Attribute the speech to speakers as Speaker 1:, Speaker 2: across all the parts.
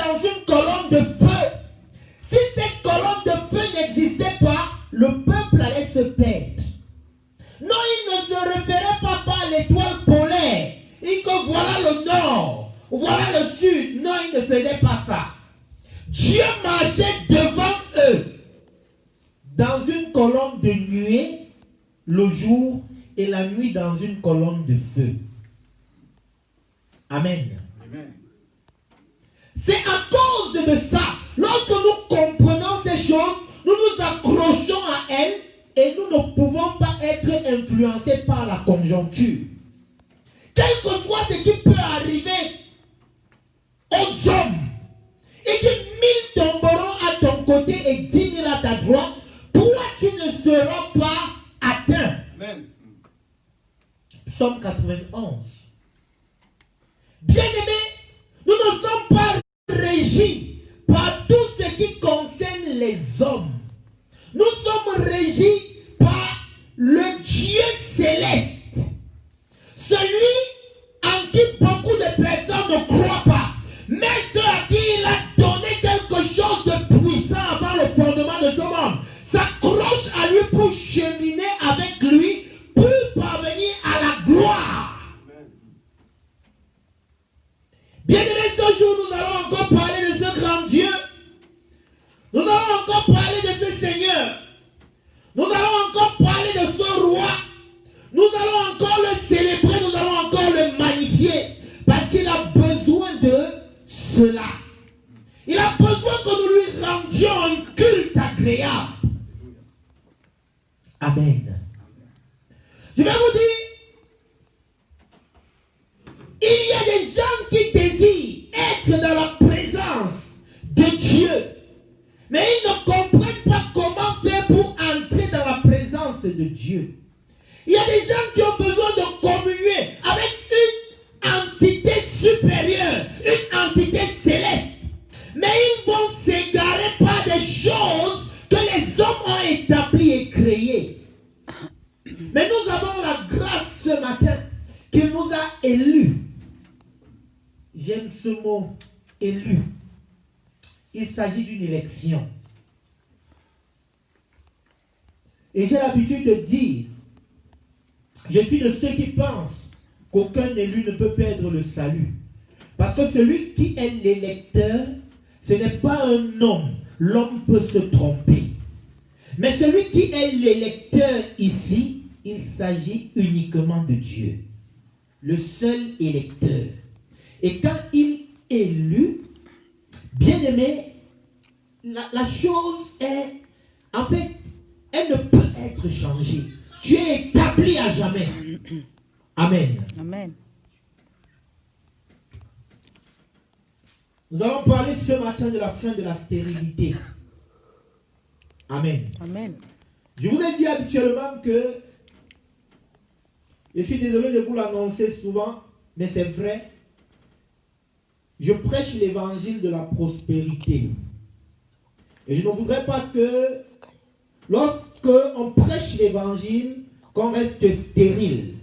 Speaker 1: dans une colonne de feu. Si cette colonne de feu n'existait pas, le peuple allait se perdre. Non, il ne se référait pas à l'étoile polaire. Et que voilà le nord, voilà le sud. Non, il ne faisait pas ça. Dieu marchait devant eux dans une colonne de nuée le jour et la nuit dans une colonne de feu. Amen. Amen. C'est à cause de ça, lorsque nous comprenons ces choses, nous nous accrochons à elles et nous ne pouvons pas être influencés par la conjoncture. Quel que soit ce qui peut arriver aux hommes, et que 1000 tomberont à ton côté et 10 000 à ta droite, toi tu ne seras pas atteint. Amen. Psaume 91. Bien-aimés, nous ne sommes pas régis par tout ce qui concerne les hommes. Nous sommes régis par le Dieu céleste. Celui en qui beaucoup de personnes ne croient pas. Mais ceux à qui il a donné quelque chose de puissant avant le fondement de ce monde s'accrochent à lui pour cheminer avec lui, pour parvenir à la gloire. Bien-aimés, ce jour, nous allons encore parler de ce grand Dieu. Nous allons encore parler de ce Seigneur. Nous allons encore parler de ce roi. Nous allons encore le célébrer, nous allons encore le magnifier. Parce qu'il a besoin de cela. Il a besoin que nous lui rendions un culte agréable. Amen. Je vais vous dire, il y a des gens qui désirent être dans la présence de Dieu. Mais ils ne comprennent pas comment faire pour entrer dans la présence de Dieu. Il y a des gens qui ont besoin de communier avec une entité supérieure, une entité céleste. Mais ils vont s'égarer par des choses que les hommes ont établies et créées. Mais nous avons la grâce ce matin qu'il nous a élus. J'aime ce mot, élu. Il s'agit d'une élection. Et j'ai l'habitude de dire, je suis de ceux qui pensent qu'aucun élu ne peut perdre le salut. Parce que celui qui est l'électeur, ce n'est pas un homme. L'homme peut se tromper. Mais celui qui est l'électeur ici, il s'agit uniquement de Dieu. Le seul électeur. Et quand il est élu, bien aimé, la chose est, en fait, elle ne peut être changée. Tu es établi à jamais. Amen.
Speaker 2: Amen.
Speaker 1: Nous allons parler ce matin de la fin de la stérilité. Amen.
Speaker 2: Amen.
Speaker 1: Je vous ai dit habituellement que, je suis désolé de vous l'annoncer souvent, mais c'est vrai, je prêche l'évangile de la prospérité. Et je ne voudrais pas que, lorsque on prêche l'évangile, qu'on reste stérile.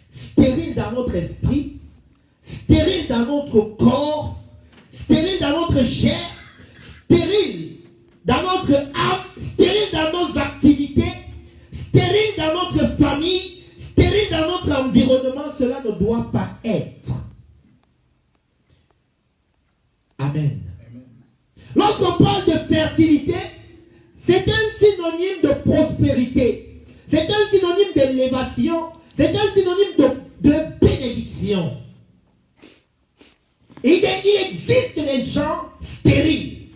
Speaker 1: Stérile dans notre esprit, stérile dans notre corps, stérile dans notre chair, stérile dans notre âme, stérile dans nos activités, stérile dans notre famille, stérile dans notre environnement. Cela ne doit pas être. Amen. Lorsqu'on parle de fertilité, c'est un synonyme de prospérité. C'est un synonyme d'élévation. C'est un synonyme de bénédiction. Et il existe des gens stériles.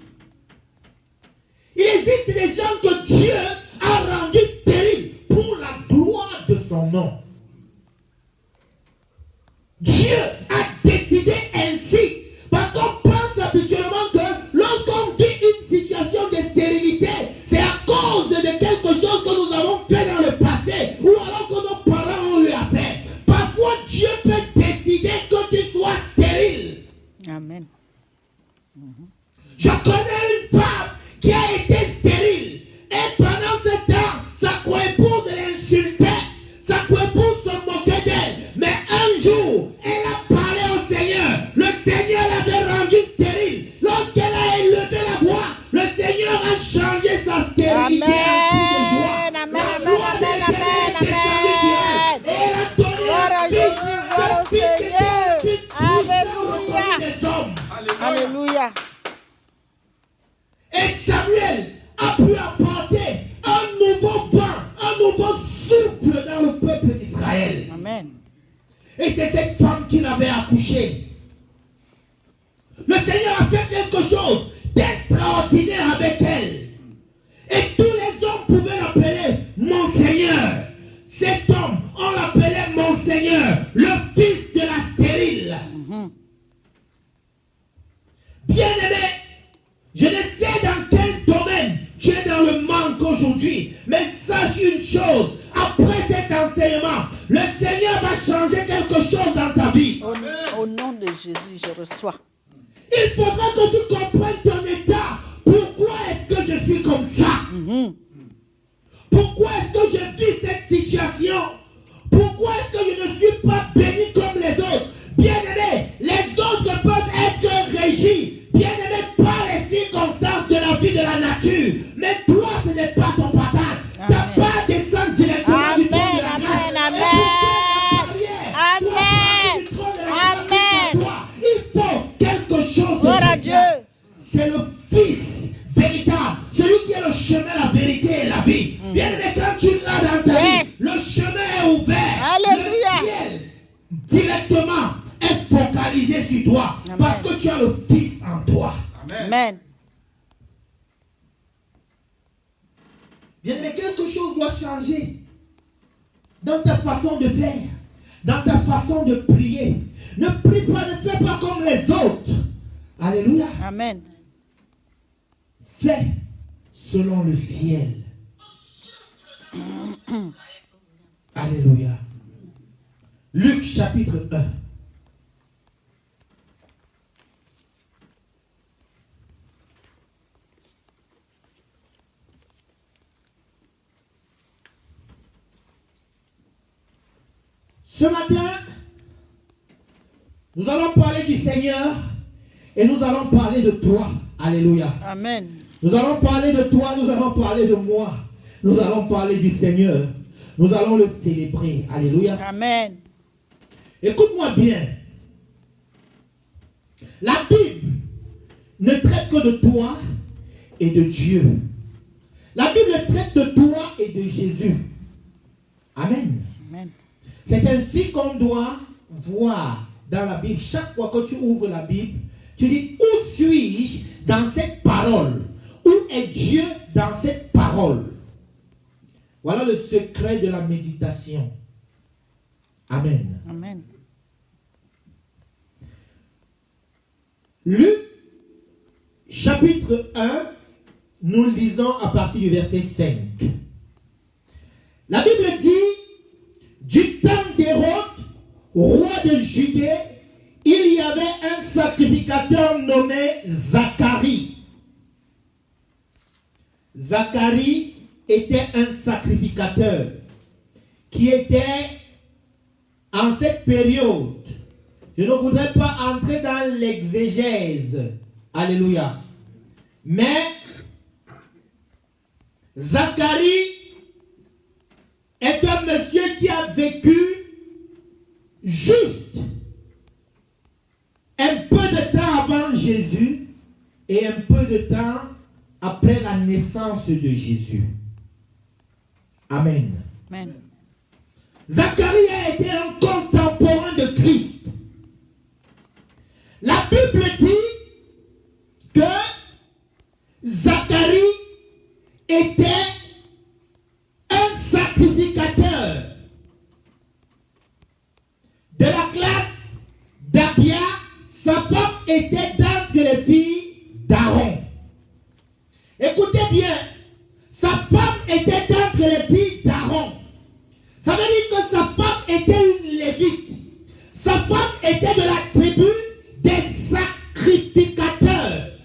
Speaker 1: Il existe des gens que Dieu a rendus stériles pour la gloire de son nom. Dieu a décidé ainsi. Parce qu'on pense habituellement que lorsqu'on vit une situation de stérilité, c'est à cause de quelque chose que nous avons fait dans le passé ou alors que nos parents ont eu à faire. Parfois, Dieu peut décider que tu sois stérile.
Speaker 2: Amen.
Speaker 1: Je connais une femme qui a été stérile et pendant ce temps, sa coépouse l'insultait, sa coépouse se moquait d'elle. Mais un jour, elle a parlé au Seigneur. Le Seigneur l'avait rendue stérile.
Speaker 2: Alléluia.
Speaker 1: Et Samuel a pu apporter un nouveau vent, un nouveau souffle dans le peuple d'Israël.
Speaker 2: Amen.
Speaker 1: Et c'est cette femme qui l'avait accouché. Le Seigneur a fait quelque chose d'extraordinaire avec elle. Et tous les hommes pouvaient l'appeler mon Seigneur. Cet homme, on l'appelait mon Seigneur, le fils de la stérile. Bien-aimé, je ne sais dans quel domaine tu es dans le manque aujourd'hui, mais sache une chose, après cet enseignement, le Seigneur va changer quelque chose dans ta vie.
Speaker 2: Au nom de Jésus, je reçois.
Speaker 1: Il faudra que tu comprennes ton état. Pourquoi est-ce que je suis comme ça? Pourquoi est-ce que je vis cette situation? Pourquoi est-ce que je ne suis pas béni comme les autres? Bien-aimés, les autres peuvent être régis, bien-aimés, par les circonstances de la vie de la nature. Mais toi, ce n'est pas ton partage. Tu n'as pas descendu directement du trône de la grâce.
Speaker 2: Amen.
Speaker 1: Il faut quelque chose de spécial. C'est le Fils véritable, celui qui est le chemin, la vérité et la vie. Bien-aimé, quand tu l'as dans ta vie, le chemin est ouvert.
Speaker 2: Alléluia.
Speaker 1: Le ciel directement est focalisé sur toi.
Speaker 2: Amen.
Speaker 1: Parce que tu as le Fils en toi.
Speaker 2: Amen.
Speaker 1: Bien-aimé, quelque chose doit changer dans ta façon de faire, dans ta façon de prier. Ne prie pas, ne fais pas comme les autres. Alléluia.
Speaker 2: Amen.
Speaker 1: Fais selon le ciel. Alléluia. Luc chapitre 1. Ce matin, nous allons parler du Seigneur et nous allons parler de toi. Alléluia.
Speaker 2: Amen.
Speaker 1: Nous allons parler de toi, nous allons parler de moi. Nous allons parler du Seigneur. Nous allons le célébrer. Alléluia.
Speaker 2: Amen.
Speaker 1: Écoute-moi bien. La Bible ne traite que de toi et de Dieu. La Bible traite de toi et de Jésus. Amen.
Speaker 2: Amen.
Speaker 1: C'est ainsi qu'on doit voir dans la Bible. Chaque fois que tu ouvres la Bible, tu dis, où suis-je dans cette parole? Où est Dieu dans cette parole? Voilà le secret de la méditation. Amen.
Speaker 2: Amen.
Speaker 1: Luc, chapitre 1, nous lisons à partir du verset 5. La Bible dit, du temps d'Hérode, roi de Judée, il y avait un sacrificateur nommé Zacharie. Zacharie était un sacrificateur qui était en cette période. Je ne voudrais pas entrer dans l'exégèse. Alléluia. Mais Zacharie est un monsieur qui a vécu juste un peu de temps avant Jésus et un peu de temps après la naissance de Jésus. Amen.
Speaker 2: Amen.
Speaker 1: Zacharie a été un contemporain de Christ. La Bible dit que Zacharie était un sacrificateur de la classe d'Abia. Sa femme était d'entre les filles d'Aaron. Écoutez bien, sa femme était d'entre les filles d'Aaron. Ça veut dire que sa femme était une lévite. Sa femme était de la tribu des sacrificateurs.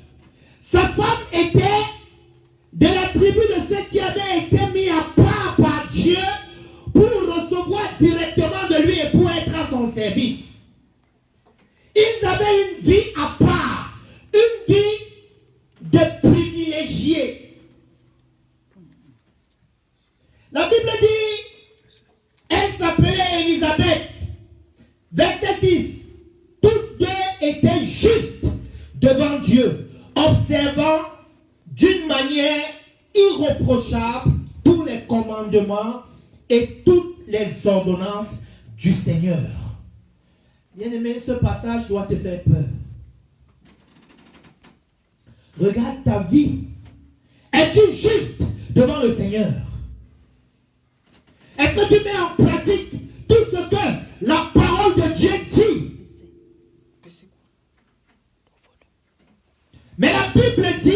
Speaker 1: Sa femme était de la tribu de ceux qui avaient été mis à part par Dieu pour recevoir directement de lui et pour être à son service. Ils avaient une vie à part, une vie de privilégiés. Dieu, observant d'une manière irréprochable tous les commandements et toutes les ordonnances du Seigneur. Bien-aimé, ce passage doit te faire peur. Regarde ta vie. Es-tu juste devant le Seigneur? Est-ce que tu mets en pratique tout ce que la parole de Dieu dit? Mais la Bible dit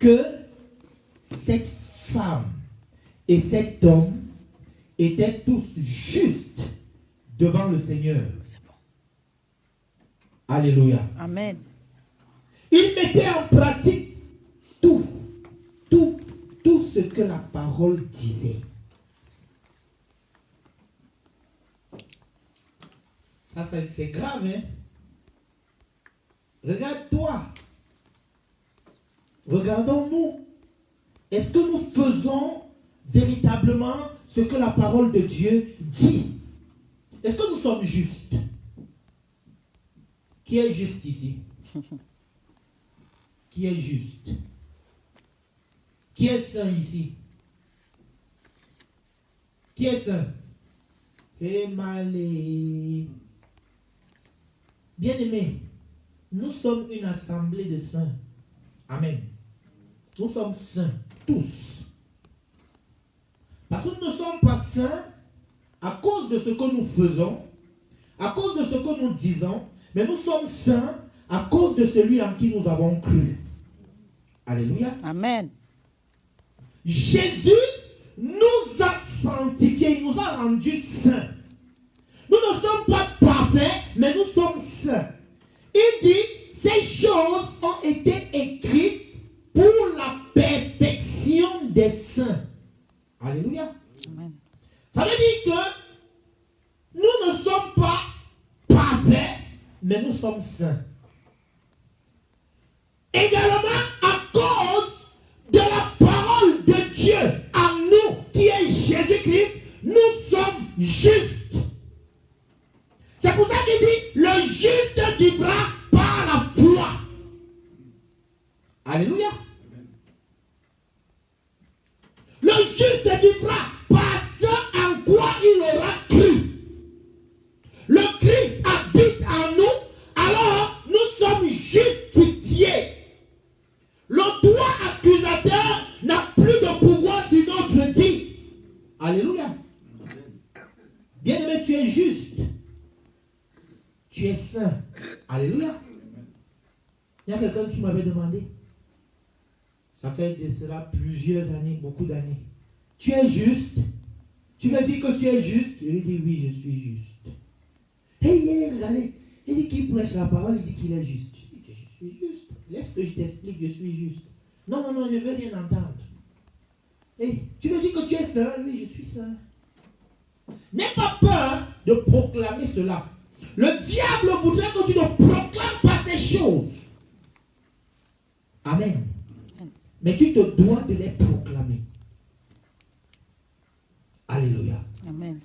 Speaker 1: que cette femme et cet homme étaient tous justes devant le Seigneur. Alléluia.
Speaker 2: Amen.
Speaker 1: Ils mettaient en pratique tout ce que la parole disait. Ça c'est grave, hein? Regarde-toi. Regardons-nous. Est-ce que nous faisons véritablement ce que la parole de Dieu dit? Est-ce que nous sommes justes? Qui est juste ici? Qui est juste? Qui est saint ici? Qui est saint? Bien-aimés, nous sommes une assemblée de saints. Amen. Nous sommes saints, tous. Parce que nous ne sommes pas saints à cause de ce que nous faisons, à cause de ce que nous disons, mais nous sommes saints à cause de celui en qui nous avons cru. Alléluia.
Speaker 2: Amen.
Speaker 1: Jésus nous a sanctifiés, il nous a rendus saints. Nous ne sommes pas parfaits, mais nous sommes saints. Il dit, ces choses ont été écrites pour la perfection des saints. Alléluia.
Speaker 2: Amen.
Speaker 1: Ça veut dire que nous ne sommes pas parfaits, mais nous sommes saints. Également à cause de la parole de Dieu en nous, qui est Jésus-Christ, nous sommes justes. C'est pour ça qu'il dit, le juste vivra par la foi. Alléluia. Le juste vivra par ce en quoi il aura cru. Le Christ habite en nous, alors nous sommes justifiés. Le droit accusateur n'a plus de pouvoir sur notre vie. Alléluia. Bien-aimé, tu es juste. Tu es saint. Alléluia. Il y a quelqu'un qui m'avait demandé. Ça fait de cela plusieurs années, beaucoup d'années. Tu es juste. Tu veux dire que tu es juste? Je lui dis oui, je suis juste. Hey, regardez. Il dit qu'il prêche la parole, il dit qu'il est juste. Je dis que je suis juste. Laisse que je t'explique, je suis juste. Non, je ne veux rien entendre. Hey, tu veux dire que tu es saint? Oui, je suis saint. N'aie pas peur de proclamer cela. Le diable voudrait que tu ne proclames pas ces choses. Amen. Mais tu te dois de les proclamer. Alléluia.
Speaker 2: Amen.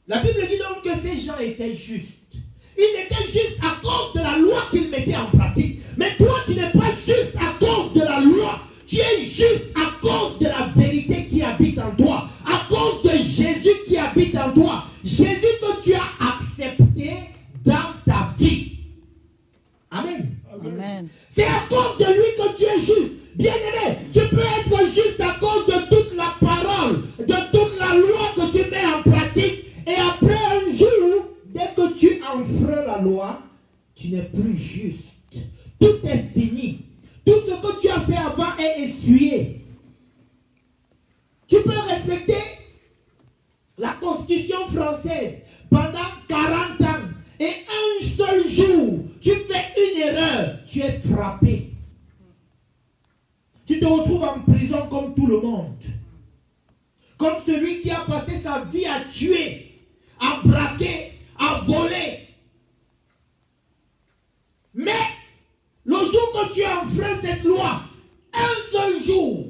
Speaker 1: La Bible dit donc que ces gens étaient justes. Ils étaient justes à cause de la loi qu'ils mettaient en pratique. Mais toi, tu n'es pas juste à cause de la loi. Tu es juste à cause de la vérité qui habite en toi. À cause de Jésus qui habite en toi. Jésus que tu as accepté dans ta vie. Amen.
Speaker 2: Amen.
Speaker 1: C'est à cause de lui que tu es juste. Bien-aimé, tu peux être juste à cause de toute la parole, de toute la loi que tu mets en pratique. Et après un jour, dès que tu enfreins la loi, tu n'es plus juste. Tout est fini. Tout ce que tu as fait avant est essuyé. Tu peux respecter la Constitution française pendant 40 ans. Et un seul jour, tu fais une erreur, tu es frappé. Tu te retrouves en prison comme tout le monde. Comme celui qui a passé sa vie à tuer, à braquer, à voler. Mais le jour que tu enfreins cette loi, un seul jour,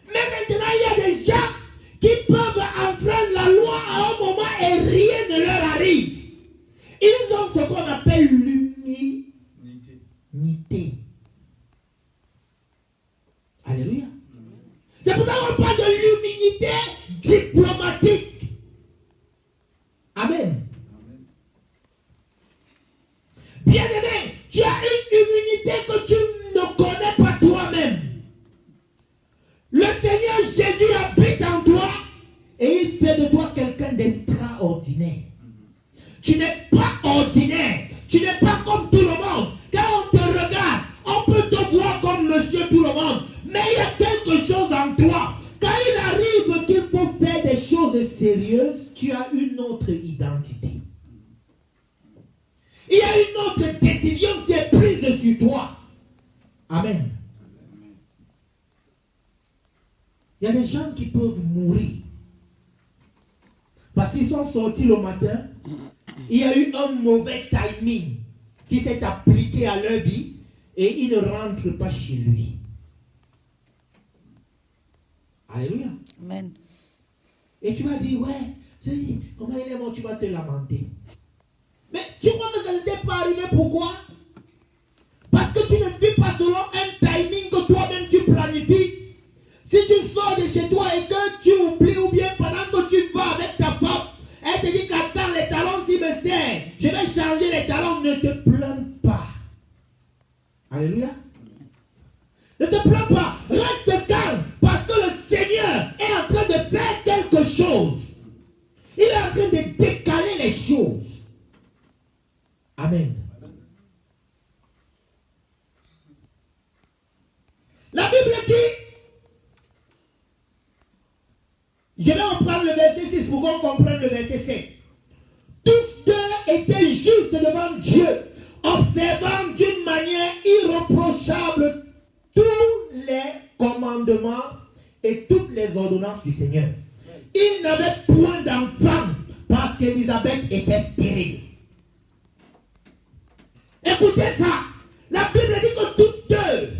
Speaker 1: mais maintenant il y a des gens qui peuvent enfreindre la loi à un moment et rien ne leur arrive. hypocrites. Ils ont ce qu'on appelle l'humilité. Alléluia. C'est pour ça qu'on parle de l'humilité diplomatique. Amen. Bien-aimé, tu as une humilité que tu ne connais pas toi-même. Le Seigneur Jésus habite en toi et il fait de toi quelqu'un d'extraordinaire. Tu n'es pas ordinaire. Tu n'es pas comme tout le monde. Quand on te regarde, on peut te voir comme monsieur tout le monde. Mais il y a quelque chose en toi. Quand il arrive qu'il faut faire des choses sérieuses, tu as une autre identité. Il y a une autre décision qui est prise sur toi. Amen. Il y a des gens qui peuvent mourir parce qu'ils sont sortis le matin. Il y a eu un mauvais timing qui s'est appliqué à leur vie et ils ne rentrent pas chez lui. Alléluia.
Speaker 2: Amen.
Speaker 1: Et tu vas dire, ouais, comment il est mort, tu vas te lamenter. Mais tu crois que ça ne t'est pas arrivé, pourquoi? Parce que tu ne vis pas selon un timing que toi-même tu planifies. Si tu sors de chez toi et que tu oublies, ou bien pendant que tu vas avec ta femme, elle te dit qu'attends, les talons s'ils me serrent, je vais changer les talons, ne te plains pas. Alléluia. Ne te plains pas, reste calme, parce que le Seigneur est en train de faire quelque chose. Il est en train de décaler les choses. Amen. La Bible dit, je vais reprendre le verset 6 pour qu'on comprenne le verset 7. Tous deux étaient justes devant Dieu, observant d'une manière irréprochable tous les commandements et toutes les ordonnances du Seigneur. Ils n'avaient point d'enfant parce qu'Élisabeth était stérile. Écoutez ça. La Bible dit que tous deux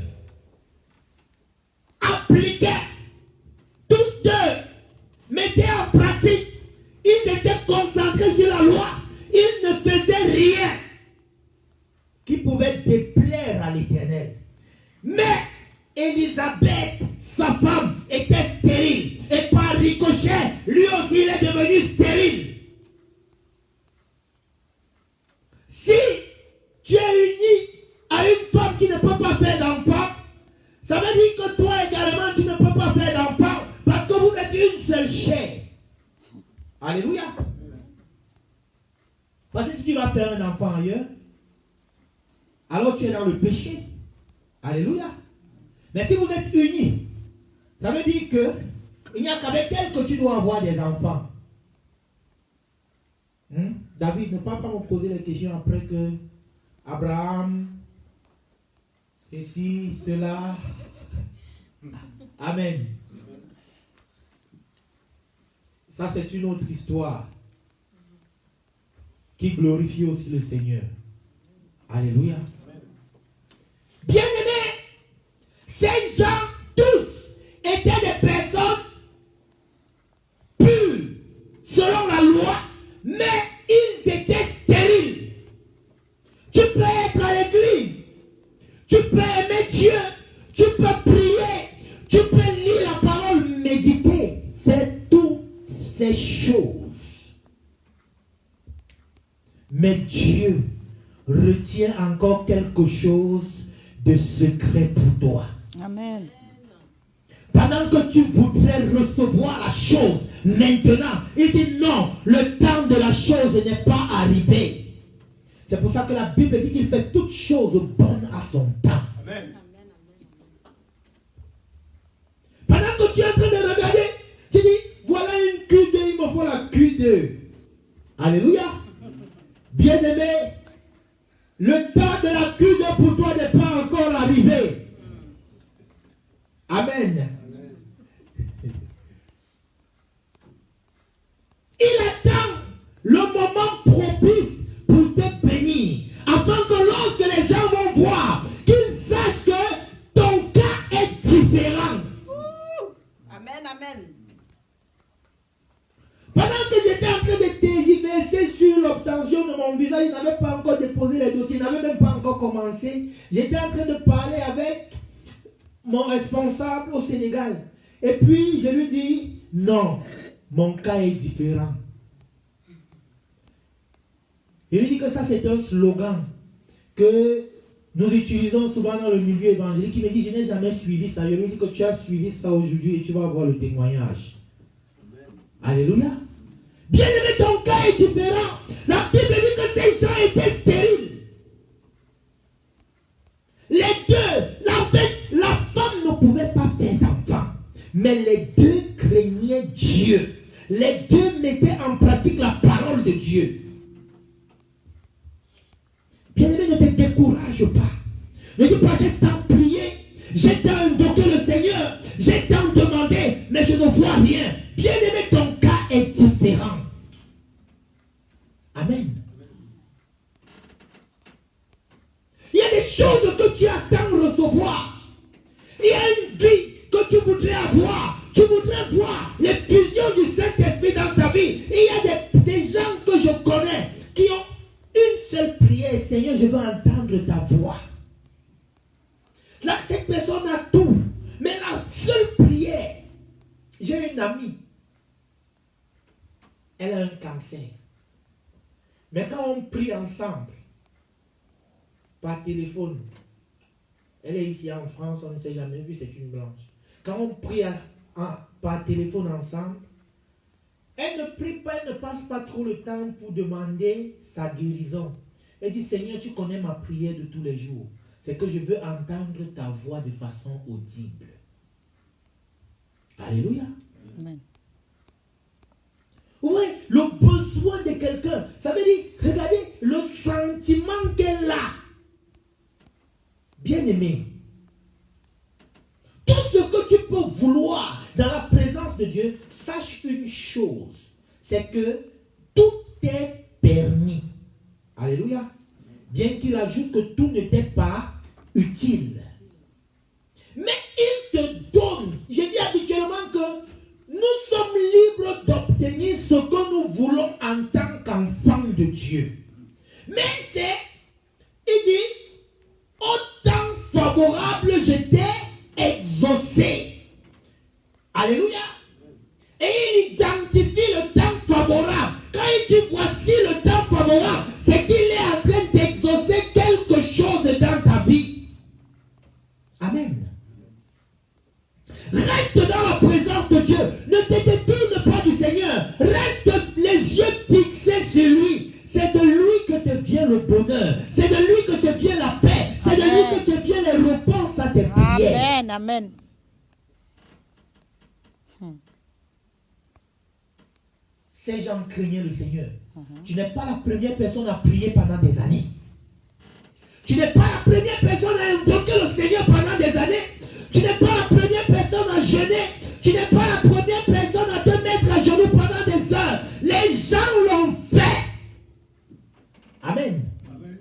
Speaker 1: appliquaient, tous deux mettaient en pratique, ils étaient concentrés sur la loi, ils ne faisaient rien qui pouvait déplaire à l'Éternel. Mais Élisabeth, sa femme, était stérile. Et par ricochet, lui aussi il est devenu stérile. Si tu es uni à une femme qui ne peut pas faire d'enfant, ça veut dire que toi également tu ne peux pas faire d'enfant parce que vous êtes une seule chair. Alléluia. Parce que si tu vas faire un enfant ailleurs, alors tu es dans le péché. Alléluia. Mais si vous êtes unis, ça veut dire que il n'y a qu'avec elle que tu dois avoir des enfants. David, ne pas me poser les questions après que Abraham, ceci, cela. Amen. Ça, c'est une autre histoire qui glorifie aussi le Seigneur. Alléluia. Bien-aimés, ces gens tous étaient des personnes pures selon la loi, mais ils étaient stériles. Tu peux être à l'église, tu peux aimer Dieu, tu peux prier, tu peux lire la parole, méditer, faire toutes ces choses. Mais Dieu retient encore quelque chose de secret pour toi.
Speaker 2: Amen.
Speaker 1: Pendant que tu voudrais recevoir la chose maintenant, il dit non, le temps de la chose n'est pas arrivé. C'est pour ça que la Bible dit qu'il fait toutes choses bonnes à son temps. Amen. Pendant que tu es en train de regarder, tu dis, voilà une Q2, il me faut la Q2. Alléluia. Bien-aimé, le temps de la Q2 pour toi n'est pas encore arrivé. Amen. Il attend le moment propice pour te bénir, afin que lorsque les gens vont voir, qu'ils sachent que ton cas est différent.
Speaker 2: Amen, amen.
Speaker 1: Pendant que j'étais en train de tergiverser sur le mon visage, je n'avais pas encore déposé les dossiers, je n'avais même pas encore commencé. J'étais en train de parler avec mon responsable au Sénégal. Et puis, je lui dis, non, mon cas est différent. Je lui dis que ça, c'est un slogan que nous utilisons souvent dans le milieu évangélique. Il me dit, je n'ai jamais suivi ça. Je lui dis que tu as suivi ça aujourd'hui et tu vas avoir le témoignage. Amen. Alléluia. Bien aimé, ton cas est différent. La Bible dit que ces gens étaient stériles. Les deux, la femme ne pouvait pas faire d'enfant. Mais les deux craignaient Dieu. Les deux mettaient en pratique la parole de Dieu. Bien-aimé, ne te décourage pas. Ne dis pas, j'ai tant prié, j'ai tant invoqué le Seigneur, j'ai tant demandé, mais je ne vois rien. Bien-aimé, ton cas est différent. Amen. Il y a des choses que tu attends recevoir. Il y a une vie que tu voudrais avoir. Tu voudrais voir les fusions du Saint-Esprit dans ta vie. Il y a des gens que je connais qui ont une seule prière. Seigneur, je veux entendre ta voix. Là, cette personne a tout. Mais la seule prière. J'ai une amie. Elle a un cancer. Mais quand on prie ensemble, par téléphone, elle est ici en France, on ne s'est jamais vu, c'est une blanche. Quand on prie par téléphone ensemble, elle ne prie pas, elle ne passe pas trop le temps pour demander sa guérison. Elle dit, Seigneur, tu connais ma prière de tous les jours. C'est que je veux entendre ta voix de façon audible. Alléluia.
Speaker 2: Amen.
Speaker 1: Vous voyez, le besoin de quelqu'un, ça veut dire, regardez le sentiment qu'elle a. Bien-aimé, tout ce que tu peux vouloir dans la présence de Dieu, sache une chose, c'est que tout est permis. Alléluia. Bien qu'il ajoute que tout n'était pas utile. Mais il te donne, je dis habituellement que nous sommes libres d'obtenir ce que nous voulons en tant qu'enfants de Dieu. Mais c'est, il dit, au temps favorable, je t'ai exaucé. Alléluia. Et il identifie le temps favorable. Quand il dit voici le temps favorable, c'est qu'il est en train d'exaucer quelque chose dans ta vie. Amen. Reste dans la présence de Dieu. Ne te détourne pas du Seigneur. Reste les yeux fixés sur lui. C'est de lui que te vient le bonheur. C'est de lui que te vient la paix. C'est de lui que te viennent les réponses à tes prières.
Speaker 2: Amen. Amen.
Speaker 1: Ces gens craignaient le Seigneur. Tu n'es pas la première personne à prier pendant des années. Tu n'es pas la première personne à invoquer le Seigneur pendant des années. Tu n'es pas la première personne à jeûner. Tu n'es pas la première personne à te mettre à genoux pendant des heures. Les gens l'ont fait. Amen. Amen.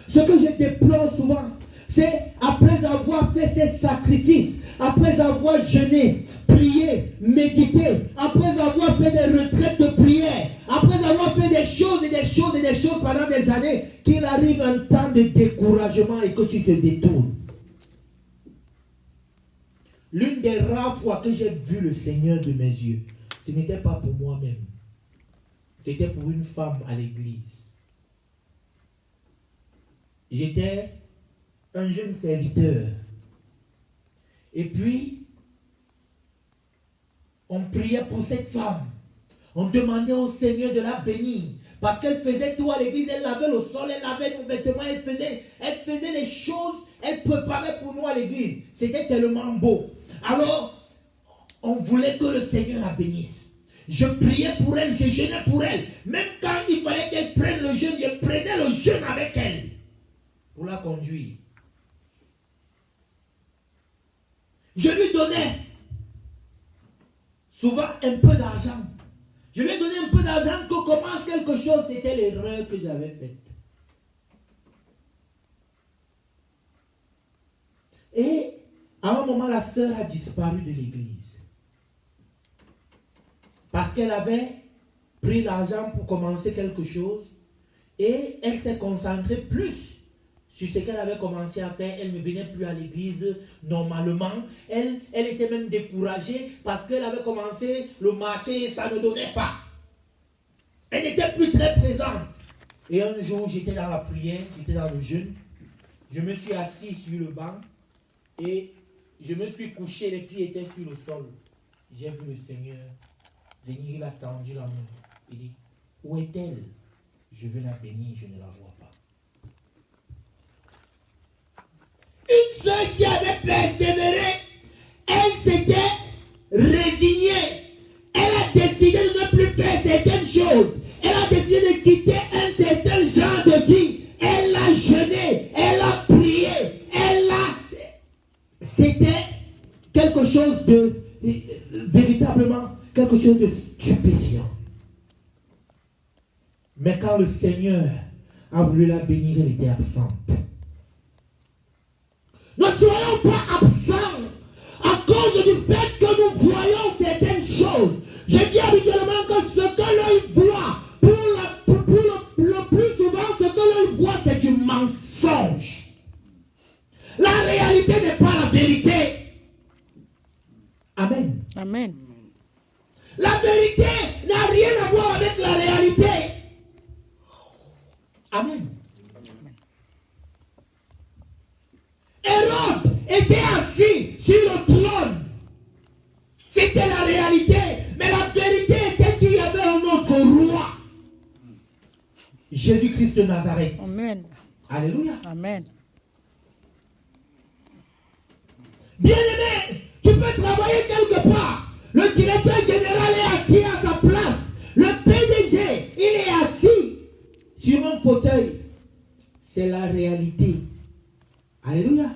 Speaker 1: Ce que je déplore souvent, c'est après avoir fait ces sacrifices, après avoir jeûné, prié, médité, après avoir fait des retraites de prière, après avoir fait des choses et des choses et des choses pendant des années, qu'il arrive un temps de découragement et que tu te détournes. L'une des rares fois que j'ai vu le Seigneur de mes yeux, ce n'était pas pour moi-même. C'était pour une femme à l'église. J'étais un jeune serviteur. Et puis, on priait pour cette femme. On demandait au Seigneur de la bénir. Parce qu'elle faisait tout à l'église. Elle lavait le sol, elle lavait nos vêtements, elle faisait les choses, elle préparait pour nous à l'église. C'était tellement beau. Alors, on voulait que le Seigneur la bénisse. Je priais pour elle, je jeûnais pour elle. Même quand il fallait qu'elle prenne le jeûne, je prenais le jeûne avec elle. Pour la conduire. Je lui donnais souvent un peu d'argent. Je lui ai donné un peu d'argent que commence quelque chose. C'était l'erreur que j'avais faite. Et à un moment, la sœur a disparu de l'église. Parce qu'elle avait pris l'argent pour commencer quelque chose. Et elle s'est concentrée plus sur ce qu'elle avait commencé à faire. Elle ne venait plus à l'église normalement. Elle était même découragée parce qu'elle avait commencé le marché et ça ne donnait pas. Elle n'était plus très présente. Et un jour, j'étais dans la prière, j'étais dans le jeûne. Je me suis assis sur le banc et je me suis couché, les pieds étaient sur le sol. J'ai vu le Seigneur venir, il a tendu la main. Il dit, où est-elle? Je veux la bénir, je ne la vois pas. Une sœur qui avait persévéré, elle s'était résignée. Elle a décidé de ne plus faire certaines choses. Elle a décidé de quitter un certain genre de vie. Elle a jeûné, elle a prié, C'était quelque chose de... véritablement, quelque chose de stupéfiant. Mais quand le Seigneur a voulu la bénir, elle était absente. Ne soyons pas absents à cause du fait que nous voyons certaines choses. Je dis habituellement que ce que l'œil voit, le plus souvent, ce que l'œil voit, c'est du mensonge. La réalité n'est pas la vérité. Amen.
Speaker 2: Amen.
Speaker 1: La vérité n'a rien à voir avec la réalité. Amen. Hérode était assis sur le trône. C'était la réalité. Mais la vérité était qu'il y avait un autre roi. Jésus-Christ de Nazareth.
Speaker 2: Amen.
Speaker 1: Alléluia.
Speaker 2: Amen.
Speaker 1: Bien-aimé, tu peux travailler quelque part. Le directeur général est assis à sa place. Le PDG, il est assis sur un fauteuil. C'est la réalité. Alléluia.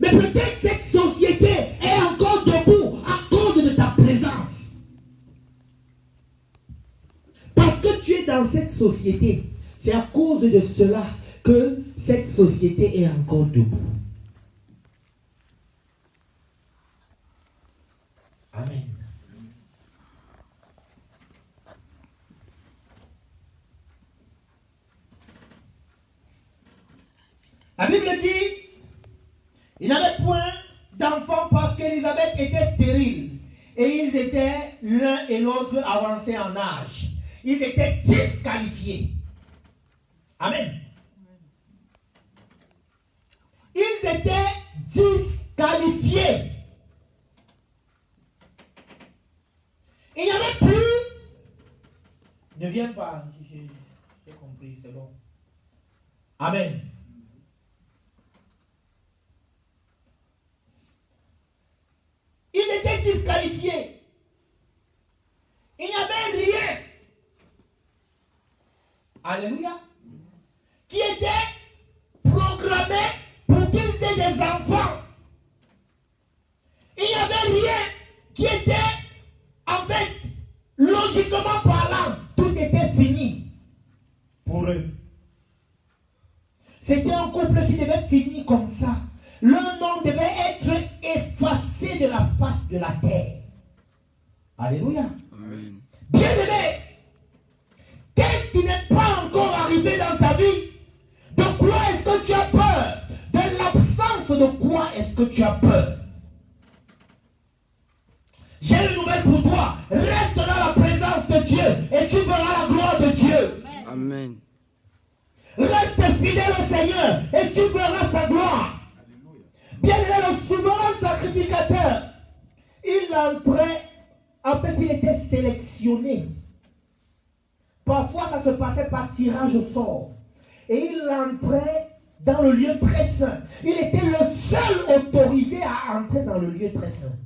Speaker 1: Mais peut-être cette société est encore debout à cause de ta présence. Parce que tu es dans cette société. C'est à cause de cela que cette société est encore debout. Amen. La Bible dit, il n'avait point d'enfants parce qu'Élisabeth était stérile. Et ils étaient l'un et l'autre avancés en âge. Ils étaient disqualifiés. Amen. Ils étaient disqualifiés. Il n'y avait plus. Ne viens pas. J'ai compris, c'est bon. Amen. Ils étaient disqualifiés. Il n'y avait rien. Alléluia. Qui était programmé pour qu'ils aient des enfants. Il n'y avait rien qui était, en fait, logiquement parlant, tout était fini pour eux. C'était un couple qui devait finir comme ça. Leur nom devait être effacé de la face de la terre. Alléluia.
Speaker 3: Amen.
Speaker 1: Bien-aimé, qu'est-ce qui n'est pas encore arrivé dans ta vie? De quoi est-ce que tu as peur? De l'absence de quoi est-ce que tu as peur? J'ai une nouvelle pour toi. Reste dans la présence de Dieu et tu verras la gloire de Dieu.
Speaker 3: Amen.
Speaker 1: Reste fidèle au Seigneur et tu verras sa gloire. Bien aimé, le souverain sacrificateur, il entrait, en fait, il était sélectionné. Parfois, ça se passait par tirage au sort. Et il entrait dans le lieu très saint. Il était le seul autorisé à entrer dans le lieu très saint.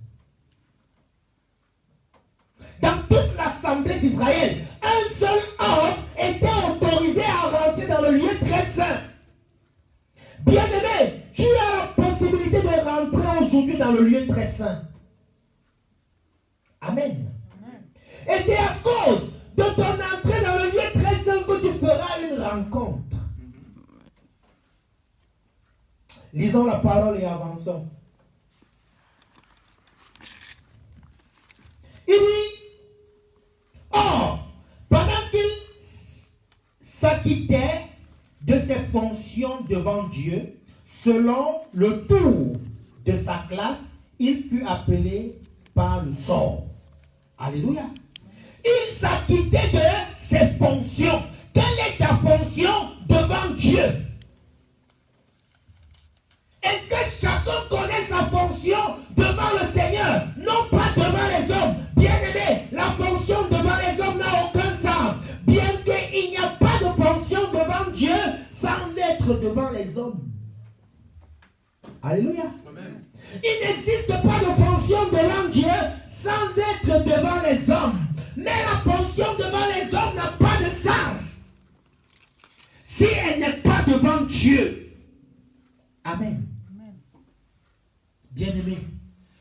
Speaker 1: Dans toute l'assemblée d'Israël, un seul homme était autorisé à rentrer dans le lieu très saint. Bien-aimé, tu as la possibilité de rentrer aujourd'hui dans le lieu très saint. Amen. Et c'est à cause de ton entrée dans le lieu très saint que tu feras une rencontre. Lisons la parole et avançons. Il dit, or, pendant qu'il s'acquittait de ses fonctions devant Dieu, selon le tour de sa classe, il fut appelé par le sort. Alléluia. Il s'acquittait de ses fonctions. Quelle est ta fonction devant Dieu? Est-ce que chacun connaît sa fonction devant le Seigneur? Non pas devant les hommes. Bien-aimé, la fonction devant les hommes n'a aucun sens. Bien qu'il n'y a pas de fonction devant Dieu sans être devant les hommes. Alléluia. Amen. Il n'existe pas de fonction devant Dieu sans être devant les hommes. Mais la fonction devant les hommes n'a pas de sens si elle n'est pas devant Dieu. Amen. Bien-aimé,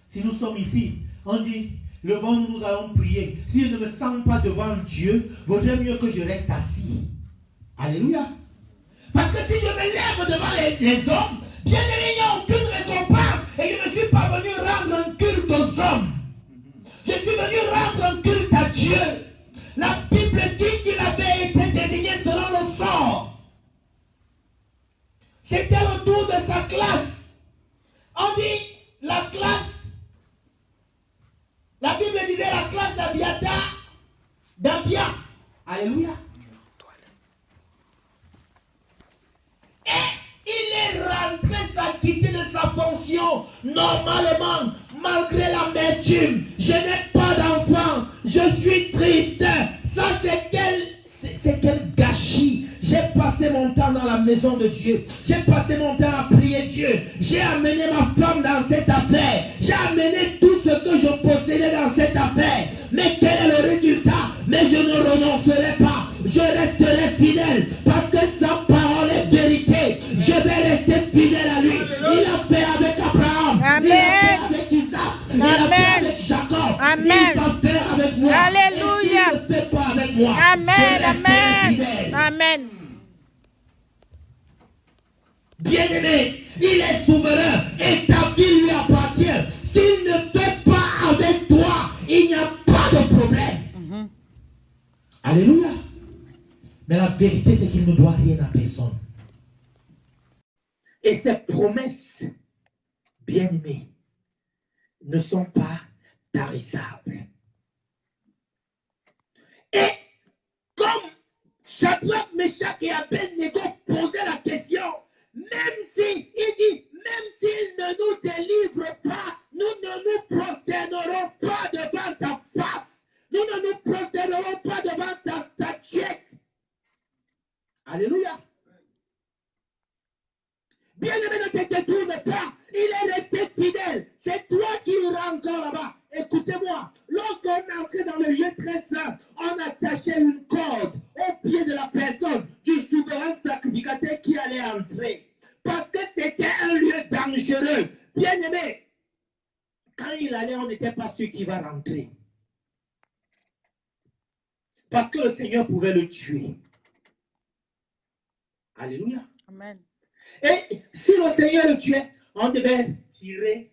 Speaker 1: si nous sommes ici, on dit, levons-nous, nous allons prier. Si je ne me sens pas devant Dieu, vaudrait mieux que je reste assis. Alléluia. Parce que si je me lève devant les hommes, bien-aimé, il n'y a aucune récompense. Et je ne suis pas venu rendre un culte aux hommes. Je suis venu rendre un culte à Dieu. La Bible dit qu'il avait été désigné selon le sort. C'était le tour de sa classe. On dit la classe. La Bible disait la classe d'Abia. Alléluia. Et il est rentré s'acquitter de sa fonction. Normalement, malgré l'amertume, je n'ai pas d'enfant. Je suis triste. Ça, c'est quel gâchis. J'ai passé mon temps dans la maison de Dieu. J'ai passé mon temps à prier Dieu. J'ai amené ma femme dans cette affaire. J'ai amené tout ce que je possédais dans cette affaire. Mais quel est le résultat? Mais je ne renoncerai pas. Je resterai fidèle. Parce que sa parole est vérité. Je vais rester fidèle à lui. Il a fait avec Abraham.
Speaker 2: Amen.
Speaker 1: Il a fait avec Isaac. Il a fait avec Jacob.
Speaker 2: Amen.
Speaker 1: Il va faire avec moi.
Speaker 2: Alléluia.
Speaker 1: Et s'il ne fait pas avec moi,
Speaker 2: Amen.
Speaker 1: je resterai
Speaker 2: Amen.
Speaker 1: fidèle.
Speaker 2: Amen.
Speaker 1: Bien-aimé, il est souverain et ta vie lui appartient. S'il ne fait pas avec toi, il n'y a pas de problème. Alléluia. Mais la vérité, c'est qu'il ne doit rien à personne. Et ces promesses, bien-aimées, ne sont pas tarissables. Et comme Shadrach, Meshach et Abednego posaient la question, même si, il dit, même s'il ne nous délivre pas, nous ne nous prosternerons pas devant ta face. Nous ne nous prosternerons pas devant ta statuette. Alléluia. Bien-aimé, ne te détourne pas. Il est resté fidèle. C'est toi qui iras encore là-bas. Écoutez-moi. Lorsqu'on est entré dans le lieu très saint, on attachait une corde au pied de la personne du souverain sacrificateur qui allait entrer. Parce que c'était un lieu dangereux. Bien-aimé, quand il allait, on n'était pas sûr qu'il va rentrer. Parce que le Seigneur pouvait le tuer. Alléluia.
Speaker 2: Amen.
Speaker 1: Et si le Seigneur le tuait, on devait tirer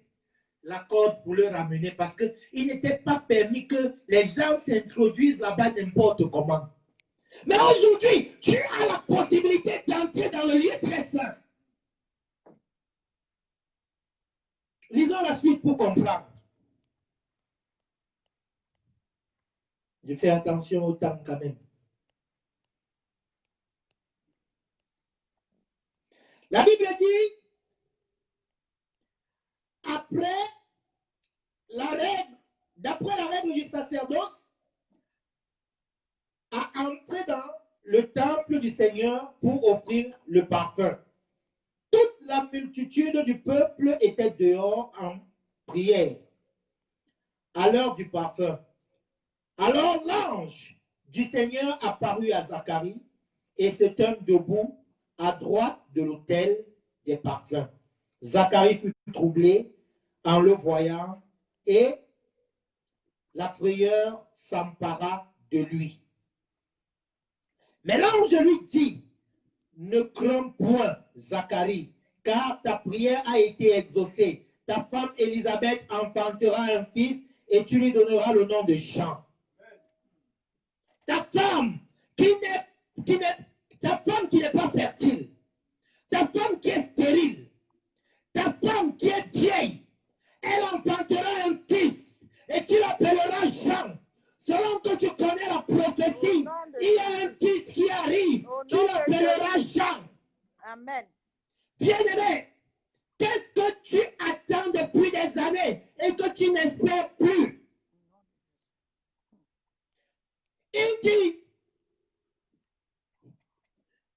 Speaker 1: la corde pour le ramener parce qu'il n'était pas permis que les gens s'introduisent là-bas n'importe comment. Mais aujourd'hui, tu as la possibilité d'entrer dans le lieu très saint. Lisons la suite pour comprendre. Je fais attention au temps quand même. La Bible dit, d'après la règle du sacerdoce, à entrer dans le temple du Seigneur pour offrir le parfum. Toute la multitude du peuple était dehors en prière à l'heure du parfum. Alors l'ange du Seigneur apparut à Zacharie et se tint debout à droite de l'autel des parfums. Zacharie fut troublé en le voyant et la frayeur s'empara de lui. Mais l'ange lui dit, ne crains point, Zacharie, car ta prière a été exaucée. Ta femme Élisabeth enfantera un fils et tu lui donneras le nom de Jean. Ta tu l'appelleras Jean.
Speaker 2: Amen.
Speaker 1: Bien-aimé, qu'est-ce que tu attends depuis des années et que tu n'espères plus? Il dit,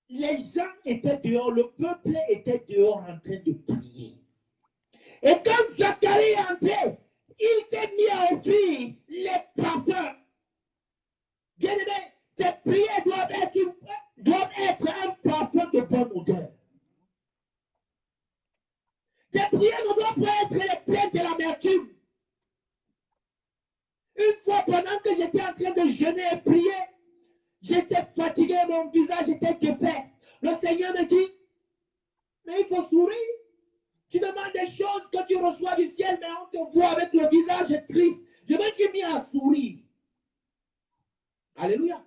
Speaker 1: les gens étaient dehors, le peuple était dehors en train de prier. Et quand Zacharie est entré, il s'est mis à offrir les parfums. Bien-aimé, tes prières doivent être un parfum de bonne odeur. Tes prières ne doivent pas être les plaintes de l'amertume. Une fois, pendant que j'étais en train de jeûner et prier, j'étais fatigué, mon visage était guépé. Le Seigneur me dit, mais il faut sourire. Tu demandes des choses que tu reçois du ciel, mais on te voit avec le visage triste. Je me suis mis à sourire. Alléluia.